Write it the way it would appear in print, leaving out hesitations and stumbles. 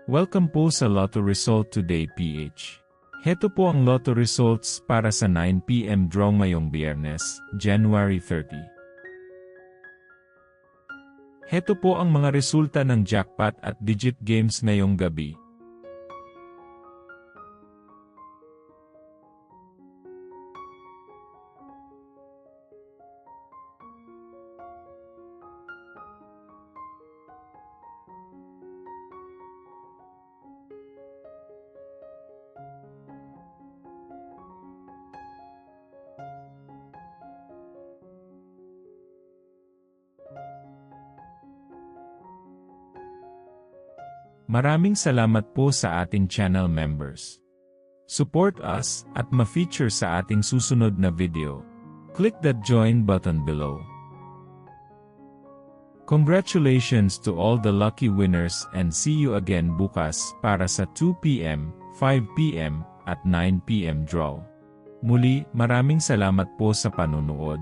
Welcome po sa Lotto Result Today PH. Heto po ang Lotto Results para sa 9 PM draw ngayong Biyernes, January 30. Heto po ang mga resulta ng jackpot at digit games ngayong gabi. Maraming salamat po sa ating channel members. Support us at ma-feature sa ating susunod na video. Click that join button below. Congratulations to all the lucky winners and see you again bukas para sa 2 PM, 5 PM at 9 PM draw. Muli, maraming salamat po sa panunood.